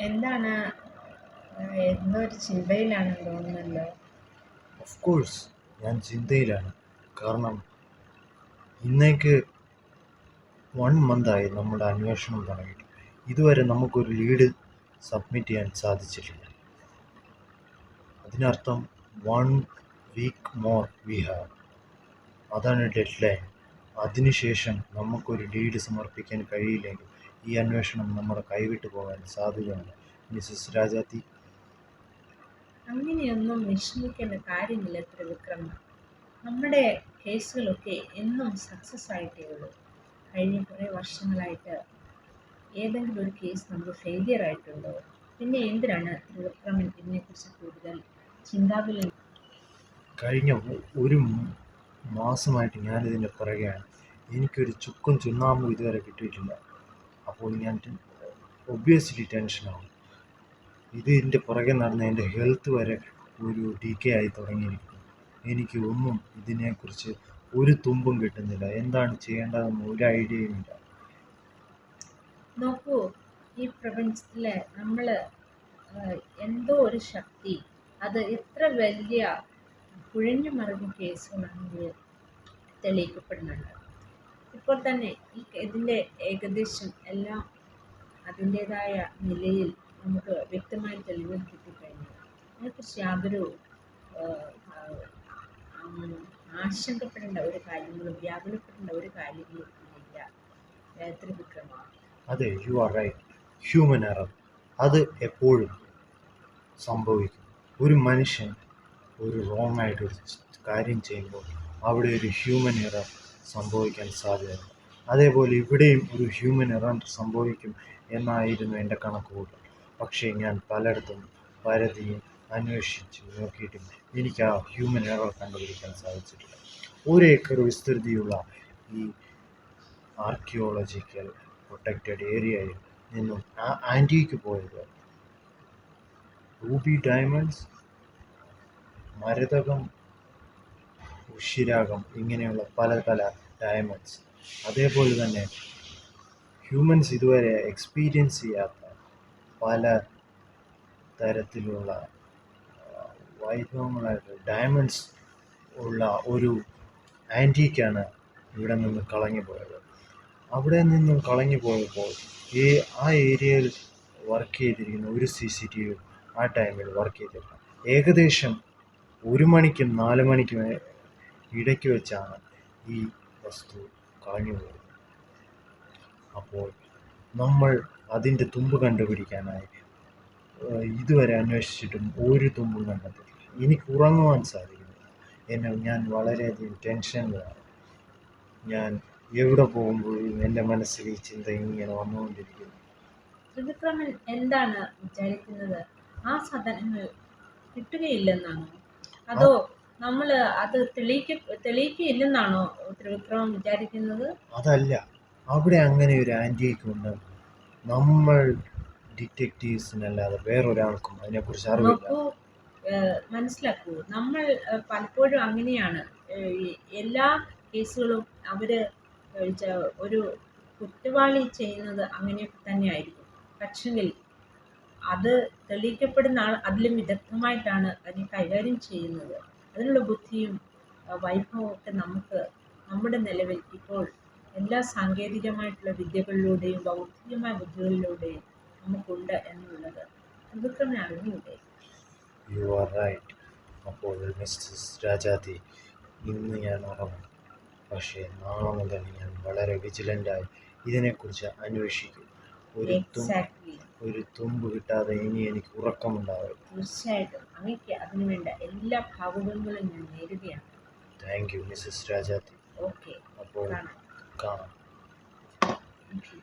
എന്താണ് എന്തോ ഒരു ചിന്തയിലാണെന്ന് തോന്നുന്നല്ലോ. ഓഫ് കോഴ്സ് ഞാൻ ചിന്തയിലാണ്. കാരണം ഇന്നേക്ക് 1 മന്തായി നമ്മുടെ അന്വേഷണം തുടങ്ങിയിട്ട്. ഇതുവരെ നമുക്കൊരു ലീഡ് സബ്മിറ്റ് ചെയ്യാൻ സാധിച്ചിട്ടില്ല. അതിനർത്ഥം 1 വീക്ക് മോർ വി ഹാവ്. അതാണ് ഡെഡ് ലൈൻ. അതിനുശേഷം നമുക്കൊരു ലീഡ് സമർപ്പിക്കാൻ കഴിയില്ലെങ്കിൽ ഈ അന്വേഷണം നമ്മുടെ കൈവിട്ടു പോകാൻ സാധ്യതയുണ്ട്. മിസ്സസ് രാജാത്തി, അങ്ങനെയൊന്നും വിഷമിക്കേണ്ട കാര്യമില്ല ത്രിവിക്രമ. നമ്മുടെ കേസുകളൊക്കെ എന്നും സക്സസ് ആയിട്ടേ ഉള്ളൂ. കഴിഞ്ഞ കുറേ വർഷങ്ങളായിട്ട് ഏതെങ്കിലും ഒരു കേസ് നമുക്ക് ഫെയിലിയർ ആയിട്ടുണ്ടോ? പിന്നെ എന്തിനാണ് ത്രിവിക്രമൻ ഇതിനെക്കുറിച്ച് കൂടുതൽ ചിന്താകുലൻ? കഴിഞ്ഞ ഒരു മാസമായിട്ട് ഞാനിതിൻ്റെ പുറകെയാണ്. എനിക്കൊരു ചുക്കും ചുണ്ണാമ്പും ഇതുവരെ കിട്ടിയിട്ടില്ല. അപ്പോൾ ഞാൻ ഒബ്വിയസ്ലി ടെൻഷനാവും. ഇതിൻ്റെ പുറകെ നടന്ന് എൻ്റെ ഹെൽത്ത് വരെ ഒരു ഡീക്കേ ആയി തുടങ്ങിയിരിക്കുന്നു. എനിക്ക് ഒന്നും ഇതിനെക്കുറിച്ച് ഒരു തുമ്പും കിട്ടുന്നില്ല. എന്താണ് ചെയ്യേണ്ടതെന്ന് ഒരു ഐഡിയയും ഇല്ല. നോക്കൂ, ഈ പ്രപഞ്ചത്തിൽ നമ്മൾ എന്തോ ഒരു ശക്തി, അത് എത്ര വലിയ കുഴഞ്ഞു മറിഞ്ഞ കേസുകളാണെങ്കിൽ തെളിയിക്കപ്പെടുന്നുണ്ട്. ഇപ്പോൾ തന്നെ ഇതിൻ്റെ ഏകദേശം എല്ലാം അതിൻ്റേതായ നിലയിൽ നമുക്ക് വ്യക്തമായ തെളിവുകൾ കിട്ടിക്കഴിഞ്ഞു. അതിനെക്കുറിച്ച് യാതൊരു ആശങ്കപ്പെടേണ്ട ഒരു കാര്യങ്ങളും വ്യാകുലപ്പെടേണ്ട ഒരു കാര്യങ്ങളും ഇല്ല ത്രിവിക്രമ. അതെ, you are right. Human error അത് എപ്പോഴും സംഭവിക്കും. ഒരു മനുഷ്യൻ ഒരു റോങ് ആയിട്ടൊരു കാര്യം ചെയ്യുമ്പോൾ അവിടെ ഒരു ഹ്യൂമൻ എറർ സംഭവിക്കാൻ സാധ്യതയുണ്ട്. അതേപോലെ ഇവിടെയും ഒരു ഹ്യൂമൻ എറർ സംഭവിക്കും എന്നായിരുന്നു എൻ്റെ കണക്കുകൂട്ടൽ. പക്ഷേ ഞാൻ പലയിടത്തും പരതിയും അന്വേഷിച്ച് നോക്കിയിട്ടും എനിക്ക് ആ ഹ്യൂമൻ എറർ കണ്ടുപിടിക്കാൻ സാധിച്ചിട്ടില്ല. 1 ഏക്കർ വിസ്തൃതിയുള്ള ഈ ആർക്കിയോളജിക്കൽ പ്രൊട്ടക്റ്റഡ് ഏരിയയിൽ നിന്നും ആ ആൻറ്റിക്ക് പോയത് റൂബി ഡയമണ്ട്സ്, മരതകം, ഉഷിരാഗം, ഇങ്ങനെയുള്ള പല പല ഡയമണ്ട്സ്. അതേപോലെ തന്നെ ഹ്യൂമൻസ് ഇതുവരെ എക്സ്പീരിയൻസ് ചെയ്യാത്ത പല തരത്തിലുള്ള വൈഭവങ്ങളായിട്ട് ഡയമണ്ട്സ് ഉള്ള ഒരു ആൻറ്റീക്കാണ് ഇവിടെ നിന്ന് കളഞ്ഞു പോയത്. അവിടെ നിന്നും കളഞ്ഞു പോയപ്പോൾ ആ ഏരിയയിൽ വർക്ക് ചെയ്തിരിക്കുന്ന ഒരു CCTV ആ ടൈമിൽ വർക്ക് ചെയ്തില്ല. ഏകദേശം 1 മണിക്കും 4 മണിക്കും ഇടയ്ക്ക് വെച്ചാണ് ഈ വസ്തു കളഞ്ഞു പോയത്. അപ്പോൾ നമ്മൾ അതിൻ്റെ തുമ്പ് കണ്ടുപിടിക്കാനായി ഇതുവരെ അന്വേഷിച്ചിട്ടും ഒരു തുമ്പും കണ്ടെത്തിയിട്ടില്ല. എനിക്ക് ഉറങ്ങുവാൻ സാധിക്കുന്നില്ല. ഞാൻ വളരെയധികം ടെൻഷനിലാണ്. ഞാൻ എവിടെ പോകുമ്പോഴും എൻ്റെ മനസ്സിൽ ഈ ചിന്ത ഇങ്ങനെ വന്നുകൊണ്ടിരിക്കുന്നു. ത്രിവിക്രമൻ എന്താണ് വിചാരിക്കുന്നത്? ആ സാധനങ്ങൾ കിട്ടുകയില്ലെന്നാണോ? അതോ നമ്മൾ അത് തെളിയിക്കയില്ലെന്നാണോ ത്രിവിക്രമൻ വിചാരിക്കുന്നത്? അതല്ല, അവിടെ അങ്ങനെ ഒരു ആൻറ്റീക്ക് ഉണ്ട്. നമ്മൾ ഡിറ്റക്റ്റീവ്സിനല്ലാതെ വേറൊരാൾക്കും അതിനെക്കുറിച്ച് അറിവില്ല. നോക്കൂ, മനസ്സിലാക്കൂ, നമ്മൾ പലപ്പോഴും അങ്ങനെയാണ്. എല്ലാ കേസുകളും അവർ ഒരു കുറ്റവാളി ചെയ്യുന്നത് അങ്ങനെയൊക്കെ തന്നെയായിരിക്കും. പക്ഷെങ്കിൽ അത് തെളിയിക്കപ്പെടുന്ന ആൾ അതിലും വിദഗ്ധമായിട്ടാണ് അതിനെ കൈകാര്യം ചെയ്യുന്നത്. അതിനുള്ള ബുദ്ധിയും വൈഭവവും ഒക്കെ നമുക്ക് നമ്മുടെ നിലവിൽ ഇപ്പോൾ എല്ലാ സാങ്കേതികമായിട്ടുള്ള വിദ്യകളിലൂടെയും ബൗദ്ധികമായ ബുദ്ധികളിലൂടെയും നമുക്കുണ്ട് എന്നുള്ളത് ത്രിവിക്രമൻ അറിഞ്ഞൂടെ? You are right. അപ്പോൾ മിസ്സസ് രാജാത്തി, ഇന്ന് ഞാൻ ഉറങ്ങും. പക്ഷേ നാളെ മുതൽ ഞാൻ വളരെ വിജിലൻ്റായി ഇതിനെക്കുറിച്ച് അന്വേഷിക്കും. എക്സാക്ട്ലി. ഒരു തുമ്പ് കിട്ടാതെ ഇനി എനിക്ക് ഉറക്കമുണ്ടാവില്ല. തീർച്ചയായിട്ടും അങ്ങേക്ക് അതിനുവേണ്ട എല്ലാ ഭാവുകങ്ങളും ഞാൻ നേരുകയാണ്. Thank you Mrs Rajathi. Okay, അപ്പോൾ കാണാം. കാണാം. Thank you.